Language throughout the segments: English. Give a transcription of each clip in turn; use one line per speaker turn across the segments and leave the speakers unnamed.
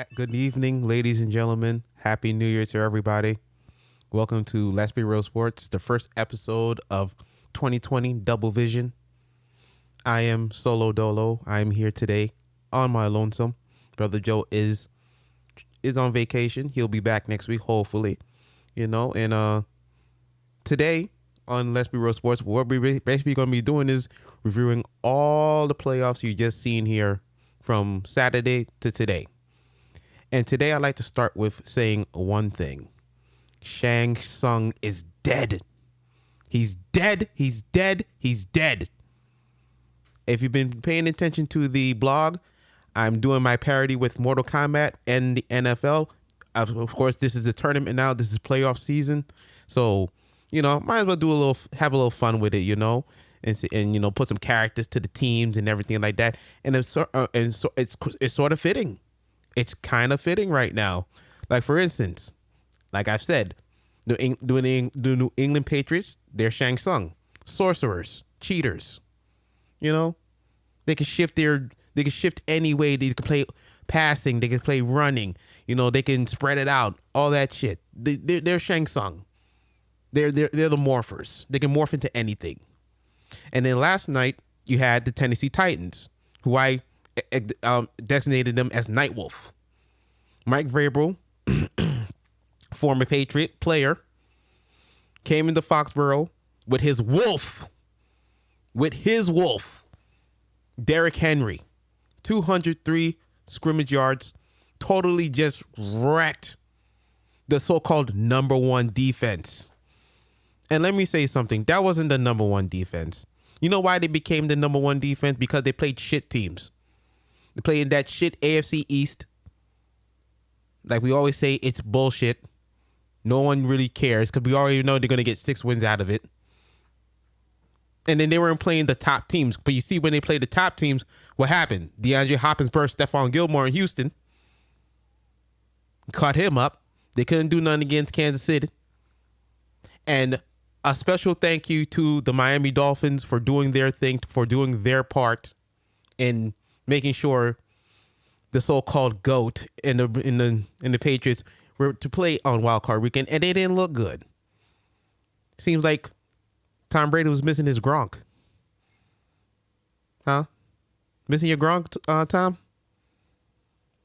Good evening, ladies and gentlemen. Happy New Year to everybody. Welcome to Let's Be Real Sports, the first episode of 2020 Double Vision. I am Solo Dolo. I am here today on my lonesome. Brother Joe is on vacation. He'll be back next week, hopefully. And today on Let's Be Real Sports, what we're basically going to be doing is reviewing all the playoffs you just seen here from Saturday to today. And today I'd like to start with saying one thing. Shang Tsung is dead. He's dead. He's dead. He's dead. If you've been paying attention to the blog, I'm doing my parody with Mortal Kombat and the NFL. Of course, this is the tournament now. This is playoff season. So, might as well have a little fun with it, and put some characters to the teams and everything like that. And it's sort of fitting. It's kind of fitting right now. Like, for instance, like I've said, the New England Patriots, they're Shang Tsung, sorcerers, cheaters. They can shift any way. They can play passing. They can play running. They can spread it out. All that shit. They're Shang Tsung. They're the morphers. They can morph into anything. And then last night you had the Tennessee Titans, who I designated them as Nightwolf. Mike Vrabel, former Patriot player, came into Foxborough with his wolf. Derrick Henry, 203 scrimmage yards, totally just wrecked the so-called number one defense. And let me say something. That wasn't the number one defense. You know why they became the number one defense? Because they played shit teams. They played in that shit AFC East. Like we always say, it's bullshit. No one really cares because we already know they're going to get 6 wins out of it. And then they weren't playing the top teams. But you see, when they played the top teams, what happened? DeAndre Hopkins burst Stephon Gilmore in Houston. Caught him up. They couldn't do nothing against Kansas City. And a special thank you to the Miami Dolphins for doing their thing, for doing their part in making sure the so-called GOAT in the Patriots were to play on Wild Card Weekend, and they didn't look good. Seems like Tom Brady was missing his Gronk. Huh? Missing your Gronk, Tom?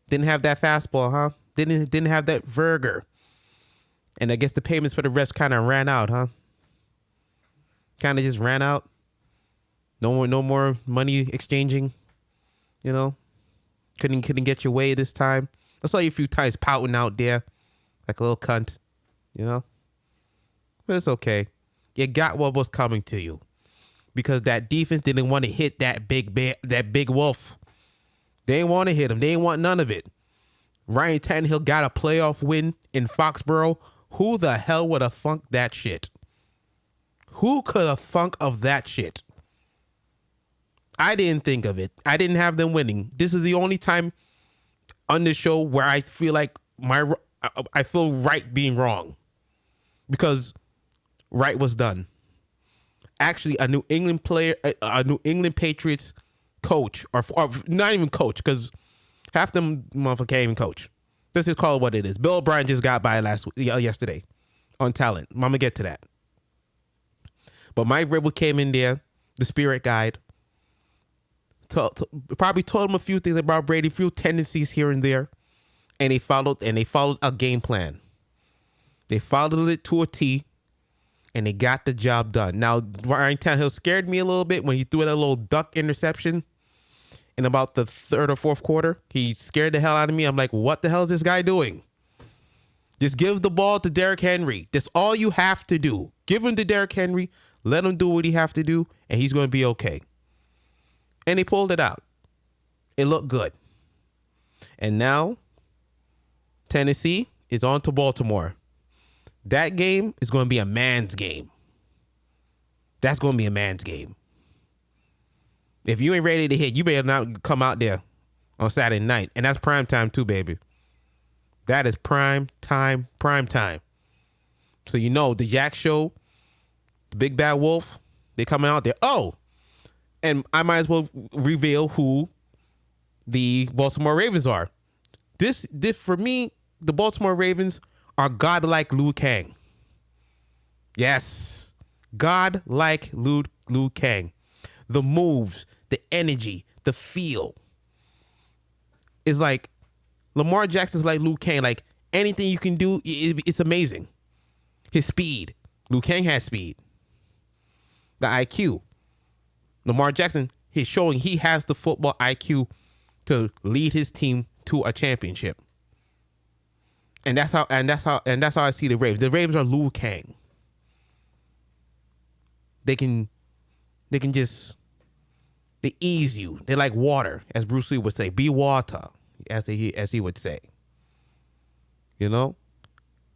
Didn't have that fastball, huh? Didn't have that Verger. And I guess the payments for the rest kind of ran out, huh? Kind of just ran out. No more money exchanging. Couldn't get your way this time. I saw you a few times pouting out there like a little cunt, But it's okay. You got what was coming to you because that defense didn't want to hit that big wolf. They didn't want to hit him. They didn't want none of it. Ryan Tannehill got a playoff win in Foxborough. Who the hell would have funked that shit? Who could have thunk of that shit? I didn't think of it. I didn't have them winning. This is the only time on the show where I feel like I feel right being wrong because right was done. Actually, a New England Patriots coach, or not even coach, because half them motherfuckers can't even coach. Let's just call it what it is. Bill O'Brien just got by yesterday on talent. I'm gonna get to that. But Mike Vrabel came in there, the spirit guide. Probably told him a few things about Brady, a few tendencies here and there, and they followed a game plan. They followed it to a T, and they got the job done. Now, Ryan Tannehill scared me a little bit when he threw that little duck interception in about the third or fourth quarter. He scared the hell out of me. I'm like, what the hell is this guy doing? Just give the ball to Derrick Henry. That's all you have to do. Give him to Derrick Henry. Let him do what he have to do, and he's going to be okay. And they pulled it out. It looked good. And now, Tennessee is on to Baltimore. That game is going to be a man's game. That's going to be a man's game. If you ain't ready to hit, you better not come out there on Saturday night. And that's prime time too, baby. That is prime time. So the Yak Show, the Big Bad Wolf, they coming out there. Oh, and I might as well reveal who the Baltimore Ravens are. This for me, the Baltimore Ravens are godlike Liu Kang. Yes, godlike Liu Kang. The moves, the energy, the feel. Is like Lamar Jackson's like Liu Kang. Like anything you can do, it's amazing. His speed. Liu Kang has speed. The IQ. Lamar Jackson is showing he has the football IQ to lead his team to a championship. And that's how I see the Ravens. The Ravens are Liu Kang. They ease you. They're like water, as Bruce Lee would say. Be water, as he would say. You know?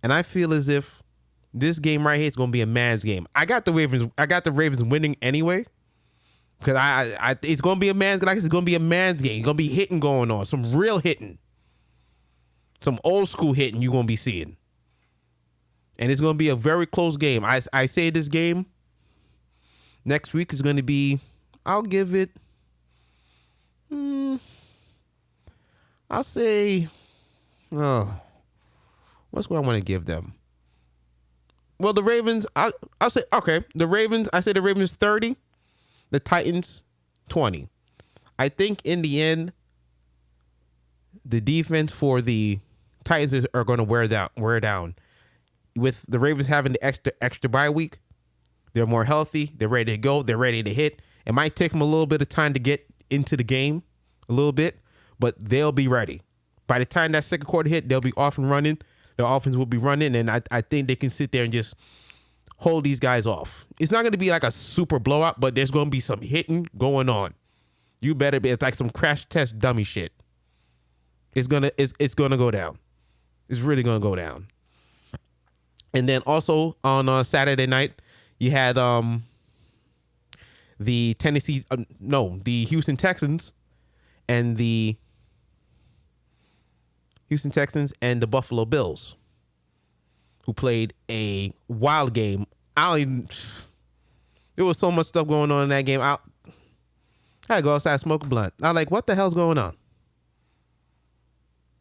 And I feel as if this game right here is going to be a man's game. I got the Ravens winning anyway. Because it's going to be a man's game. It's going to be a man's game. It's going to be hitting going on. Some real hitting. Some old school hitting you're going to be seeing. And it's going to be a very close game. I say this game next week is going to be, I'll give it, I'll say, what's what I want to give them? Well, the Ravens, I'll say, okay, I say the Ravens 30, the Titans 20. I think in the end, the defense for the Titans are going to wear down. With the Ravens having the extra bye week, they're more healthy. They're ready to go. They're ready to hit. It might take them a little bit of time to get into the game, a little bit, but they'll be ready. By the time that second quarter hit, they'll be off and running. Their offense will be running, and I think they can sit there and just hold these guys off. It's not going to be like a super blowout, but there's going to be some hitting going on. You better be. It's like some crash test dummy shit. It's gonna go down. It's really gonna go down. And then also on Saturday night, you had the Houston Texans and the Buffalo Bills, who played a wild game. There was so much stuff going on in that game. I had to go outside and smoke a blunt. I was like, what the hell's going on?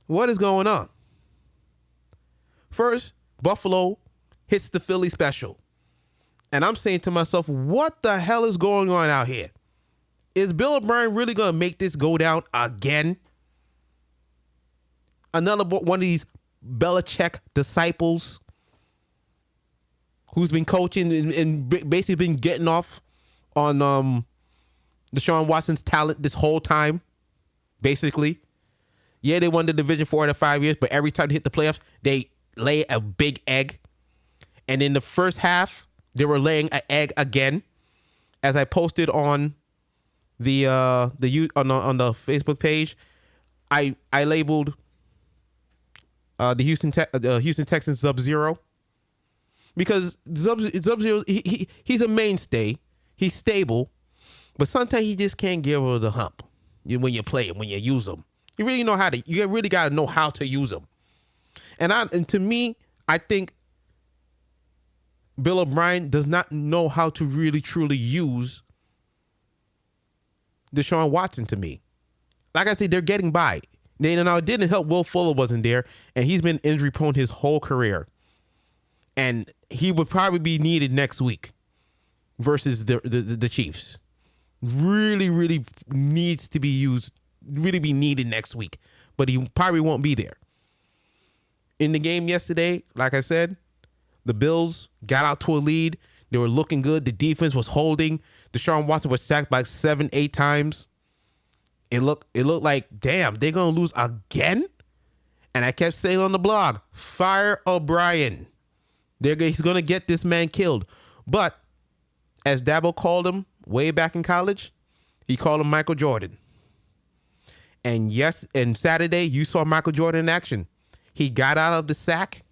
What is going on? First, Buffalo hits the Philly special. And I'm saying to myself, what the hell is going on out here? Is Bill O'Brien really going to make this go down again? Another one of these Belichick disciples who's been coaching and basically been getting off on Deshaun Watson's talent this whole time, basically. Yeah, they won the division 4 out of 5 years, but every time they hit the playoffs, they lay a big egg. And in the first half, they were laying an egg again. As I posted on the Facebook page, I labeled the Houston Texans Sub-Zero, because Sub-Zero, he's a mainstay. He's stable, but sometimes he just can't get over the hump when you play him, when you use him. You really got to know how to use them. And to me, I think Bill O'Brien does not know how to really truly use Deshaun Watson to me. Like I said, they're getting by. It didn't help Will Fuller wasn't there, and he's been injury prone his whole career. And he would probably be needed next week versus the Chiefs. Really, really needs to be used. Really be needed next week, but he probably won't be there. In the game yesterday, like I said, the Bills got out to a lead. They were looking good. The defense was holding. Deshaun Watson was sacked by 7-8 times. It looked like, damn, they're gonna lose again. And I kept saying on the blog, fire O'Brien. He's gonna get this man killed. But as Dabo called him way back in college, he called him Michael Jordan. And yes, and Saturday, you saw Michael Jordan in action. He got out of the sack,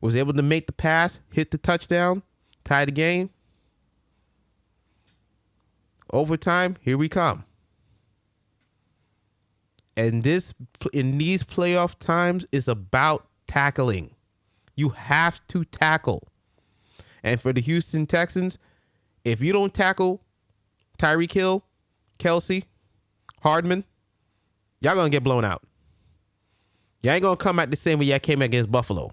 was able to make the pass, hit the touchdown, tie the game. Overtime, here we come. And in these playoff times, is about tackling. You have to tackle. And for the Houston Texans, if you don't tackle Tyreek Hill, Kelsey, Hardman, y'all gonna get blown out. Y'all ain't gonna come out the same way y'all came against Buffalo.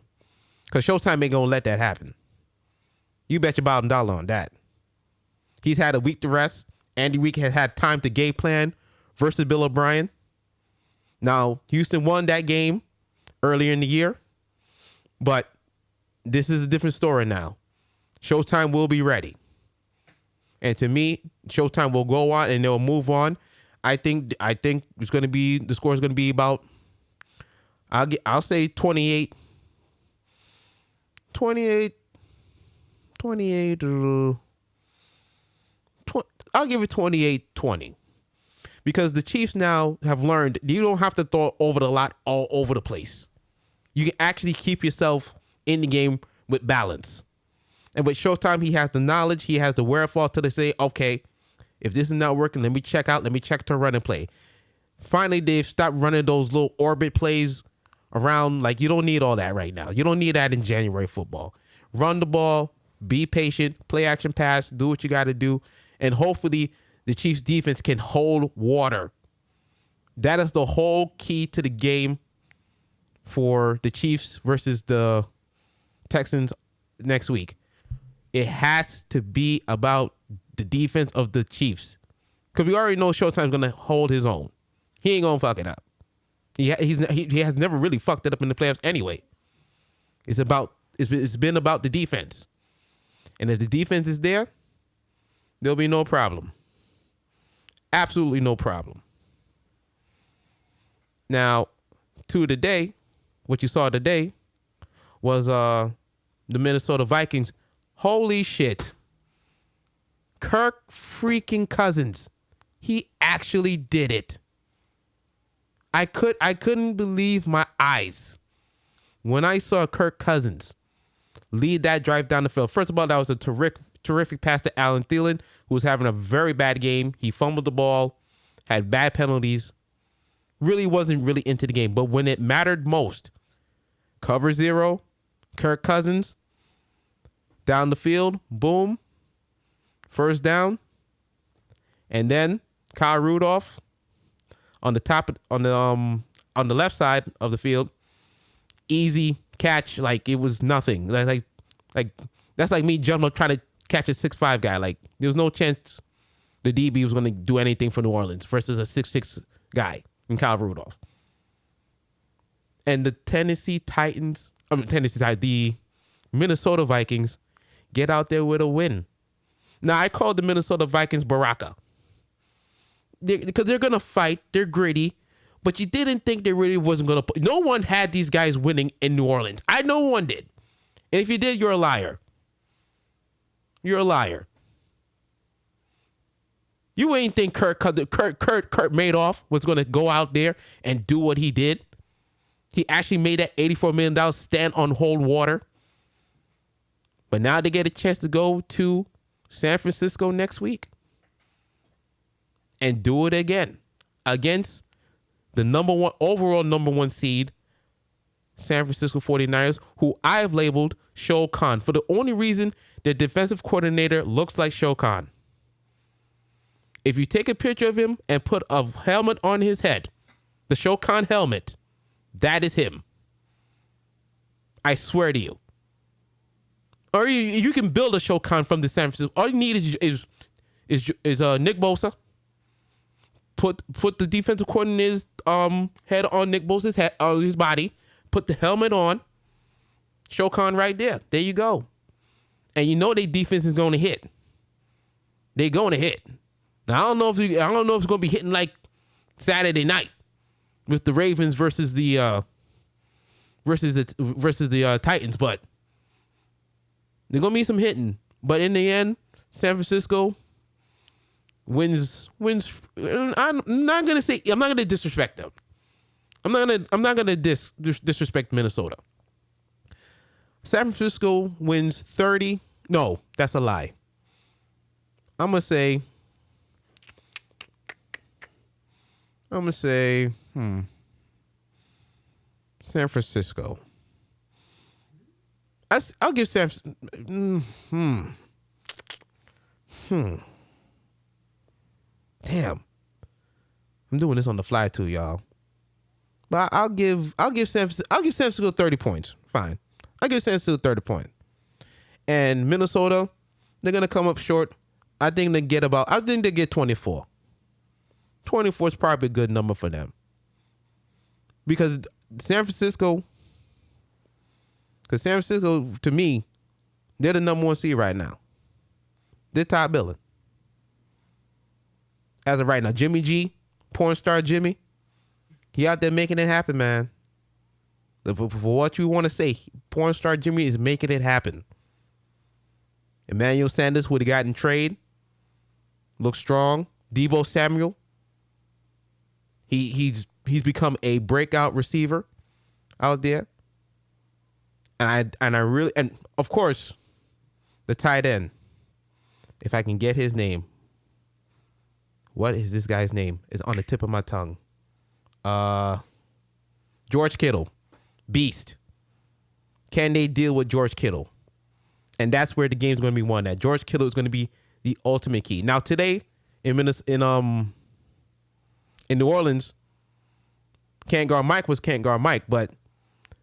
Because Showtime ain't gonna let that happen. You bet your bottom dollar on that. He's had a week to rest. Andy Reid has had time to game plan versus Bill O'Brien. Now, Houston won that game earlier in the year. But this is a different story now. Showtime will be ready. And to me, Showtime will go on and they'll move on. I think it's going to be, the score is going to be about, I'll say 28, I'll give it 28-20. Because the Chiefs now have learned you don't have to throw over the lot all over the place. You can actually keep yourself in the game with balance. And with Showtime, he has the knowledge, he has the wherewithal to say, okay, if this is not working, let me check to run and play. Finally, they've stopped running those little orbit plays around. Like, you don't need all that right now. You don't need that in January football. Run the ball, be patient, play action pass, do what you got to do, and hopefully the Chiefs defense can hold water. That is the whole key to the game for the Chiefs versus the Texans next week. It has to be about the defense of the Chiefs. Because we already know Showtime's going to hold his own. He ain't going to fuck it up. He has never really fucked it up in the playoffs anyway. It's been about the defense. And if the defense is there, there'll be no problem. Absolutely no problem. Now, to today, what you saw today was the Minnesota Vikings. Holy shit. Kirk freaking Cousins. He actually did it. I couldn't believe my eyes when I saw Kirk Cousins lead that drive down the field. First of all, that was a terrific pass to Allen Thielen, who was having a very bad game. He fumbled the ball, had bad penalties, really wasn't really into the game. But when it mattered most, cover zero, Kirk Cousins, down the field, boom, first down. And then Kyle Rudolph on the left side of the field, easy catch, like it was nothing. Like that's like me jumping up trying to catch a 6'5" guy. Like there was no chance the DB was going to do anything for New Orleans versus a 6'6" guy in Kyle Rudolph. And the the Minnesota Vikings get out there with a win. Now, I called the Minnesota Vikings Baraka. Because they're going to fight. They're gritty. But you didn't think they really wasn't going to. No one had these guys winning in New Orleans. No one did. And if you did, you're a liar. You're a liar. You ain't think Kurt Madoff was going to go out there and do what he did. He actually made that $84 million stand on hold water. But now they get a chance to go to San Francisco next week and do it again against the overall number one seed, San Francisco 49ers, who I have labeled Shao Kahn for the only reason their defensive coordinator looks like Shao Kahn. If you take a picture of him and put a helmet on his head, the Shao Kahn helmet, that is him. I swear to you. Or you can build a Shao Kahn from the San Francisco. All you need is Nick Bosa. Put the defensive coordinator's head on Nick Bosa's head, his body. Put the helmet on. Shao Kahn right there. There you go. And you know their defense is going to hit. They're going to hit. Now I don't know if it's going to be hitting like Saturday night with the Ravens versus the Titans, but there's going to be some hitting. But in the end, San Francisco wins. I'm not going to disrespect them. I'm not going to disrespect Minnesota. San Francisco wins 30. No, that's a lie. I'm going to say San Francisco. I'll give San. Damn. I'm doing this on the fly too, y'all. But I'll give San Francisco 30 points. Fine. I'll give San Francisco 30 points. And Minnesota, they're gonna come up short. I think they get 24. 24 is probably a good number for them. Because San Francisco, to me, they're the number 1 seed right now. They're top billing. As of right now, Jimmy G, porn star Jimmy, he out there making it happen, man. For what you want to say, porn star Jimmy is making it happen. Emmanuel Sanders would have gotten trade. Looks strong. Deebo Samuel. He's become a breakout receiver out there. And of course, the tight end. If I can get his name. What is this guy's name? It's on the tip of my tongue. George Kittle. Beast. Can they deal with George Kittle? And that's where the game's going to be won at. George Kittle is going to be the ultimate key. Now today in New Orleans, can't guard Mike, but a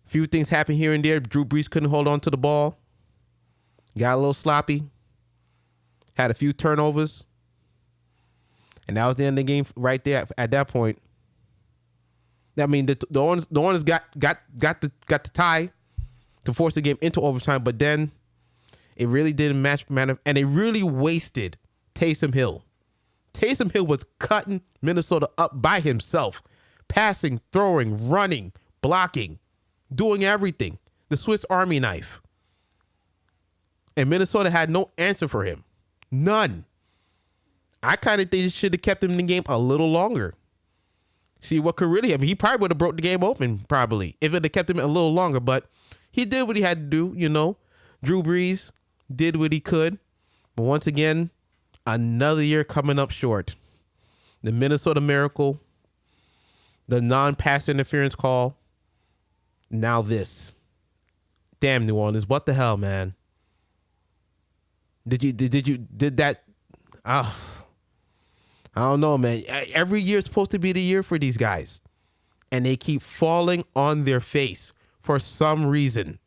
few things happened here and there. Drew Brees couldn't hold on to the ball. Got a little sloppy. Had a few turnovers. And that was the end of the game right there at that point. I mean, the Hornets got the tie to force the game into overtime, but then it really didn't matter, and they really wasted Taysom Hill. Taysom Hill was cutting Minnesota up by himself, passing, throwing, running, blocking, doing everything. The Swiss Army knife. And Minnesota had no answer for him. None. I kind of think they should have kept him in the game a little longer. See what could really happen. He probably would have broke the game open, probably, if it had kept him a little longer. But he did what he had to do, you know. Drew Brees did what he could. But once again, another year coming up short. The Minnesota Miracle, the non-pass interference call. Now this. Damn, New Orleans. What the hell, man? Did that? I don't know, man. Every year is supposed to be the year for these guys. And they keep falling on their face for some reason.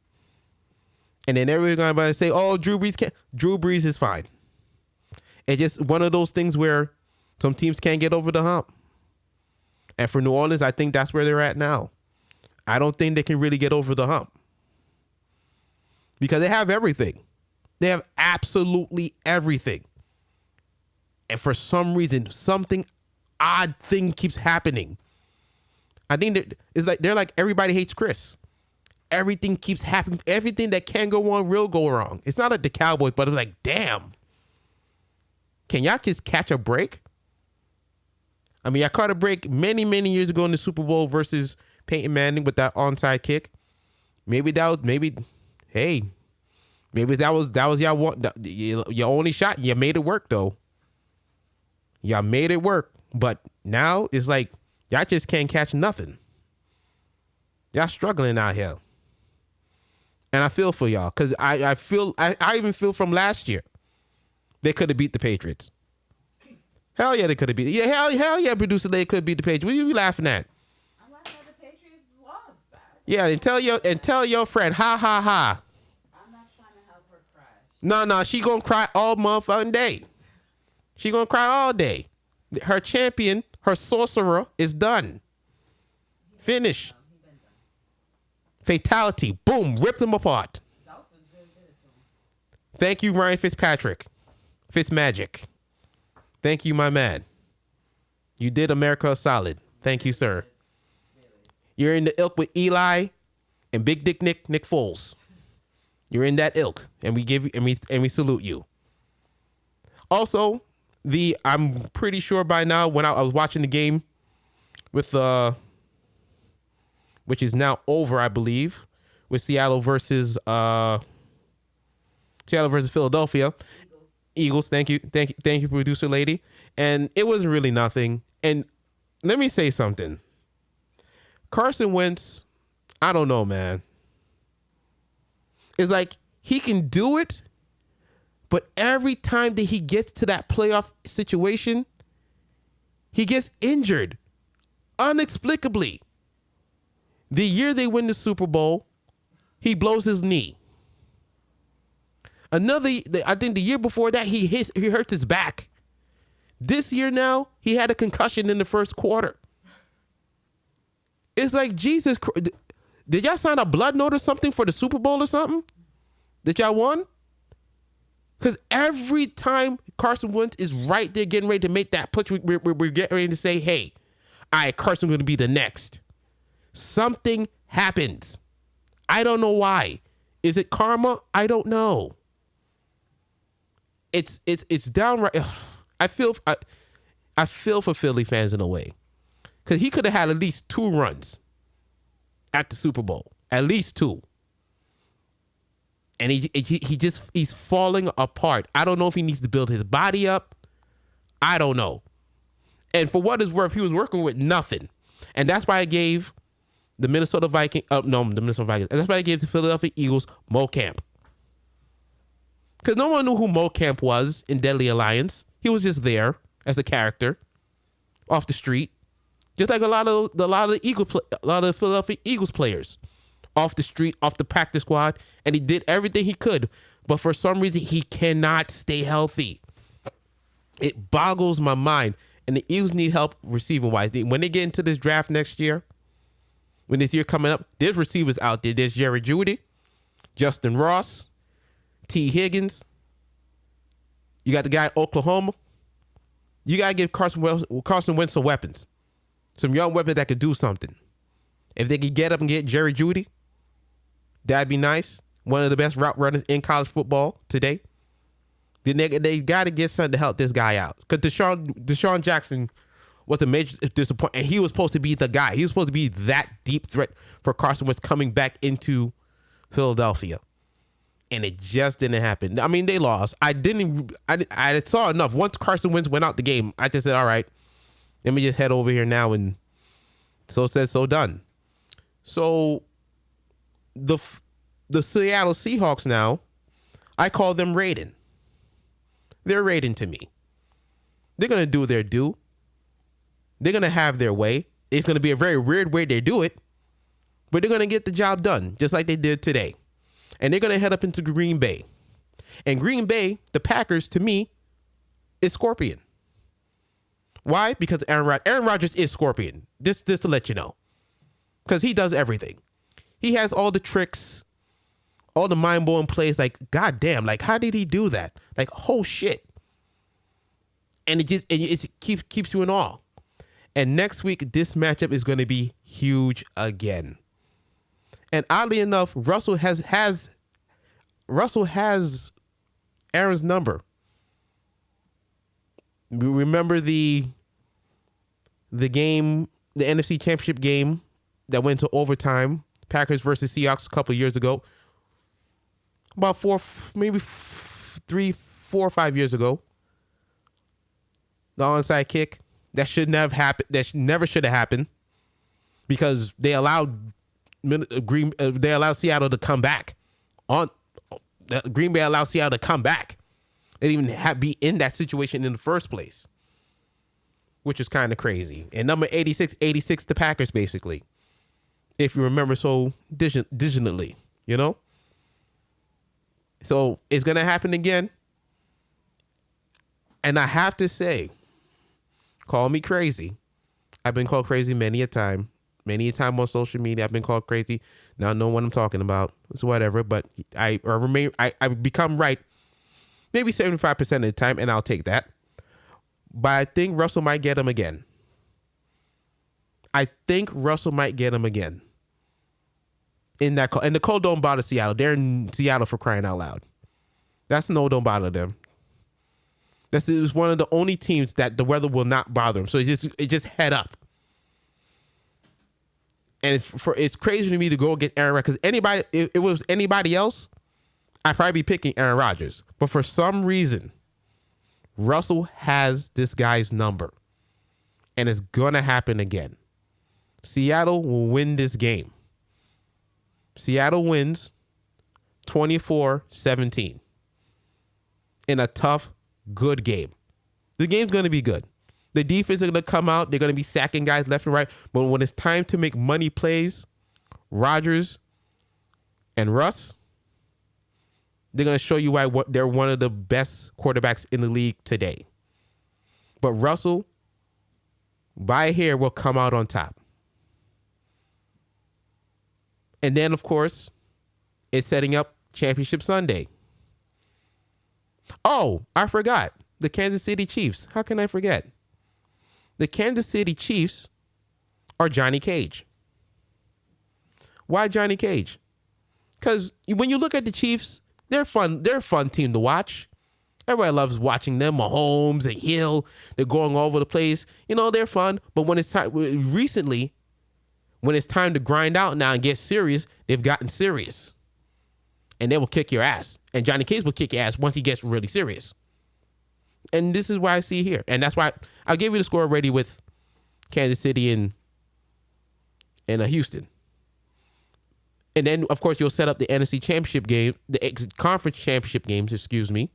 And then everyone's going to say, oh, Drew Brees can't. Drew Brees is fine. It's just one of those things where some teams can't get over the hump. And for New Orleans, I think that's where they're at now. I don't think they can really get over the hump. Because they have everything. They have absolutely everything. And for some reason, something odd thing keeps happening. I think they're like everybody hates Chris. Everything keeps happening. Everything that can go wrong will go wrong. It's not like the Cowboys, but it's like, damn. Can y'all just catch a break? I mean, I caught a break many, many years ago in the Super Bowl versus Peyton Manning with that onside kick. Maybe that was your only shot. You made it work though. Y'all made it work, but now it's like y'all just can't catch nothing. Y'all struggling out here, and I feel for y'all because I even feel from last year they could have beat the Patriots. Hell yeah, they could have beat. Yeah, hell yeah, producer, they could beat the Patriots. What are you laughing at?
I'm laughing at the Patriots lost.
Yeah, and tell your friend, ha ha ha.
I'm not trying to help her cry.
No, she gonna cry all motherfucking day. She gonna cry all day. Her champion, her sorcerer, is done. Finish. Fatality. Boom. Rip them apart. Thank you, Ryan Fitzpatrick. Fitzmagic. Thank you, my man. You did America a solid. Thank you, sir. You're in the ilk with Eli and Big Dick Nick Foles. You're in that ilk, and we give you and we salute you. Also, I'm pretty sure by now when I was watching the game with which is now over, I believe, with Seattle versus Philadelphia. Eagles, thank you, producer lady. And it was really nothing. And let me say something. Carson Wentz, I don't know, man. It's like he can do it, but every time that he gets to that playoff situation, he gets injured inexplicably. The year they win the Super Bowl, he blows his knee. I think the year before that, he hurts his back. This year now, he had a concussion in the first quarter. It's like, Jesus Christ. Did y'all sign a blood note or something for the Super Bowl or something that y'all won? Because every time Carson Wentz is right there getting ready to make that push, we're getting ready to say, hey, all right, Carson's going to be the next. Something happens. I don't know why. Is it karma? I don't know. It's downright. I feel for Philly fans in a way, because he could have had at least 2 runs at the Super Bowl, at least 2, and he's falling apart. I don't know if he needs to build his body up. I don't know. And for what it's worth, he was working with nothing, and that's why I gave the Minnesota Vikings. That's why I gave the Philadelphia Eagles Mo Camp. Because no one knew who Mo Camp was in Deadly Alliance. He was just there as a character off the street, just like a lot of the Philadelphia Eagles players, off the street, off the practice squad, and he did everything he could. But for some reason, he cannot stay healthy. It boggles my mind. And the Eagles need help receiving wise. When they get into this draft next year, when this year coming up, there's receivers out there. There's Jerry Jeudy, Justin Ross, T. Higgins. You got the guy Oklahoma. You got to give Carson Wentz some weapons. Some young weapons that could do something. If they could get up and get Jerry Jeudy, that'd be nice. One of the best route runners in college football today. Then they got to get something to help this guy out. Because Deshaun Jackson was a major disappointment. And he was supposed to be the guy. He was supposed to be that deep threat for Carson Wentz coming back into Philadelphia. And it just didn't happen. I mean, they lost. I saw enough. Once Carson Wentz went out the game, I just said, all right, let me just head over here now. And so said, so done. So the Seattle Seahawks now, I call them raiding. They're raiding to me. They're going to do their due. They're going to have their way. It's going to be a very weird way they do it, but they're going to get the job done, just like they did today. And they're going to head up into Green Bay. And Green Bay, the Packers, to me, is Scorpion. Why? Because Aaron Rodgers is Scorpion. Just to let you know. Because he does everything. He has all the tricks, all the mind-blowing plays. Like, goddamn, like, how did he do that? Like, oh, shit. And it keeps you in awe. And next week, this matchup is going to be huge again. And oddly enough, Russell has Aaron's number. Remember the game, the NFC Championship game that went to overtime, Packers versus Seahawks a couple of years ago. About 4 or 5 years ago. The onside kick that should never happen. That never should have happened because they allowed Seattle to come back. Green Bay allowed Seattle to come back. They didn't even be in that situation in the first place, which is kind of crazy. And number 86, the Packers, basically, if you remember so digitally, you know? So it's going to happen again. And I have to say, call me crazy. I've been called crazy many a time. Many a time on social media, I've been called crazy. Now I know what I'm talking about. It's whatever, but I become right maybe 75% of the time, and I'll take that. But I think Russell might get him again. In that call. And the cold don't bother Seattle. They're in Seattle for crying out loud. That snow don't bother them. It's one of the only teams that the weather will not bother them. So it just head up. And it's crazy to me to go against Aaron Rodgers, because if it was anybody else, I'd probably be picking Aaron Rodgers. But for some reason, Russell has this guy's number. And it's going to happen again. Seattle will win this game. Seattle wins 24-17 in a tough, good game. The game's going to be good. The defense is going to come out. They're going to be sacking guys left and right. But when it's time to make money plays, Rodgers and Russ, they're going to show you why they're one of the best quarterbacks in the league today. But Russell, by a hair, will come out on top. And then, of course, it's setting up Championship Sunday. Oh, I forgot. The Kansas City Chiefs. How can I forget? The Kansas City Chiefs are Johnny Cage. Why Johnny Cage? Because when you look at the Chiefs, they're fun. They're a fun team to watch. Everybody loves watching them. Mahomes and Hill, they're going all over the place. You know, they're fun. But when it's time, recently, when it's time to grind out now and get serious, they've gotten serious. And they will kick your ass. And Johnny Cage will kick your ass once he gets really serious. And this is why I see here. And that's why I'll give you the score already with Kansas City and Houston. And then, of course, you'll set up the NFC Championship game, the Conference Championship games, excuse me.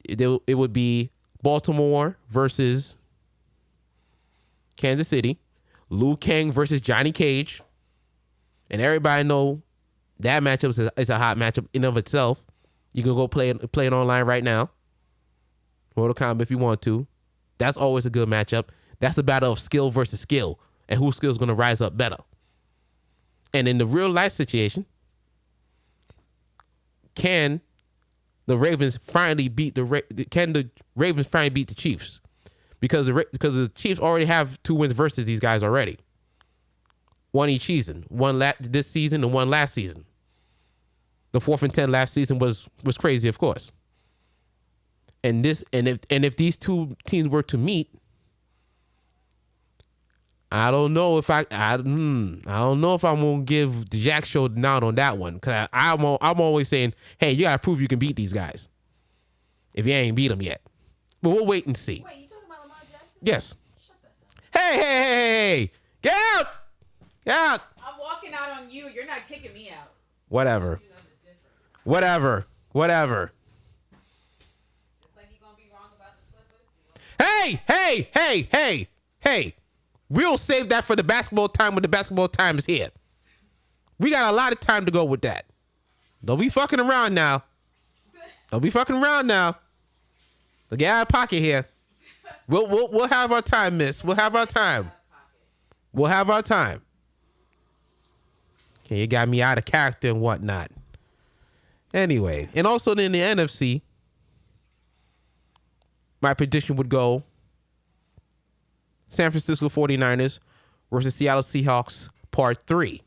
It would be Baltimore versus Kansas City, Liu Kang versus Johnny Cage. And everybody know that matchup is a hot matchup in of itself. You can go play it online right now. Mortal Kombat if you want to. That's always a good matchup. That's a battle of skill versus skill. And whose skill is going to rise up better. And in the real life situation, can the Ravens finally beat the Chiefs? Because the Chiefs already have 2 wins versus these guys already. One each season. One this season and one last season. The 4th and 10 last season was crazy, of course. And if these two teams were to meet, I don't know if I don't know if I'm gonna give the Jack Show the nod on that one, because I'm always saying, hey, you gotta prove you can beat these guys if you ain't beat them yet. But we'll wait and see.
Wait, you talking about Lamar Jackson?
Yes.
Shut the hell up.
Hey, get out! Get out!
I'm walking out on you. You're not kicking me out.
Whatever.
You know the difference.
Whatever.
It's like you're gonna be wrong about the Clippers.
Hey! We'll save that for the basketball time when the basketball time is here. We got a lot of time to go with that. Don't be fucking around now. Look, get out of pocket here. We'll have our time, miss. We'll have our time. Okay, you got me out of character and whatnot. Anyway, and also in the NFC, my prediction would go San Francisco 49ers versus Seattle Seahawks Part 3.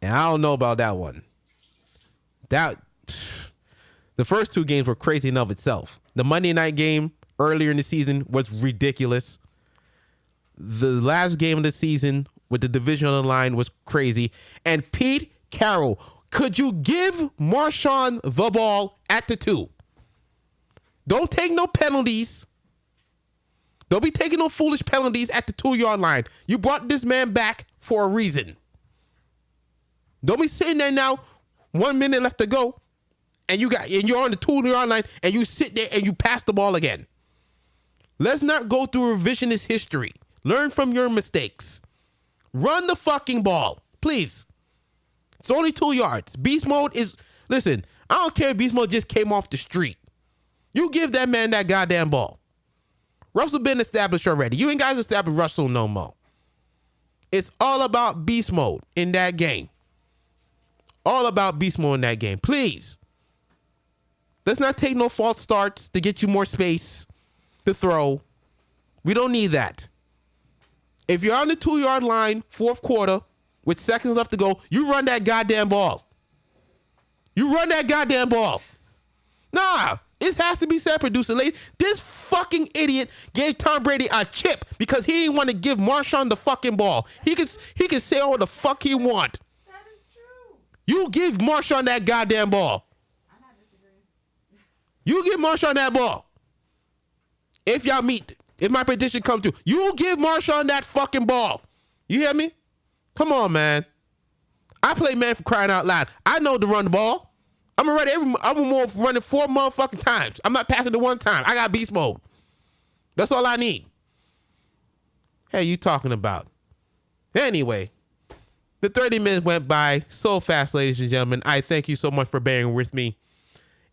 And I don't know about that one. The first 2 games were crazy in of itself. The Monday night game earlier in the season was ridiculous. The last game of the season with the divisional line was crazy. And Pete Carroll, could you give Marshawn the ball at the 2? Don't take no penalties. Don't be taking no foolish penalties at the 2-yard line. You brought this man back for a reason. Don't be sitting there now, 1 minute left to go, and you're on the 2-yard line, and you sit there and you pass the ball again. Let's not go through revisionist history. Learn from your mistakes. Run the fucking ball, please. It's only 2 yards. Beast mode is, listen, I don't care if beast mode just came off the street. You give that man that goddamn ball. Russell been established already. You ain't guys established Russell no more. It's all about beast mode in that game. All about beast mode in that game. Please. Let's not take no false starts to get you more space to throw. We don't need that. If you're on the 2-yard line, 4th quarter, with seconds left to go, you run that goddamn ball. Nah. It has to be said, producer lady. This fucking idiot gave Tom Brady a chip because he didn't want to give Marshawn the fucking ball. He can say all the fuck he want.
That is true.
You give Marshawn that goddamn ball.
I'm not disagreeing.
You give Marshawn that ball. If y'all meet, if my prediction comes true, you give Marshawn that fucking ball. You hear me? Come on, man. I play man for crying out loud. I know to run the ball. I'm more running 4 motherfucking times. I'm not passing it 1 time. I got beast mode. That's all I need. Hey, you talking about? Anyway, the 30 minutes went by so fast, ladies and gentlemen. I thank you so much for bearing with me.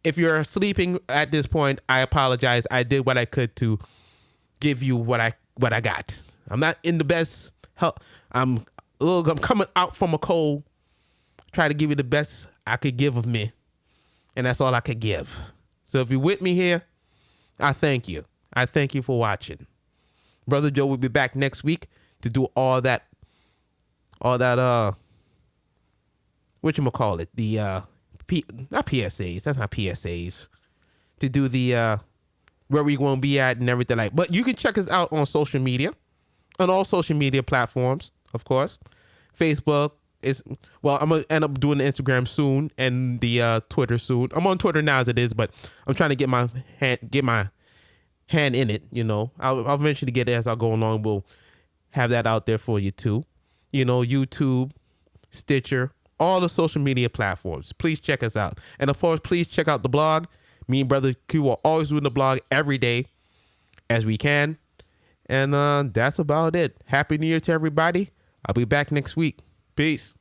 If you're sleeping at this point, I apologize. I did what I could to give you what I got. I'm not in the best health. I'm coming out from a cold. Try to give you the best I could give of me. And that's all I could give. So if you're with me here, I thank you. I thank you for watching. Brother Joe will be back next week to do all that whatchamacallit, the not PSAs, that's not PSAs. To do the where we gonna be at and everything like. But you can check us out on social media. On all social media platforms, of course. Facebook is, well, I'm gonna end up doing the Instagram soon and the Twitter soon. I'm on Twitter now as it is, but I'm trying to get my hand in it. You know, I'll eventually get it as I go along. We'll have that out there for you too. You know, YouTube, Stitcher, all the social media platforms. Please check us out, and of course, please check out the blog. Me and Brother Q are always doing the blog every day as we can. And that's about it. Happy New Year to everybody. I'll be back next week. Peace.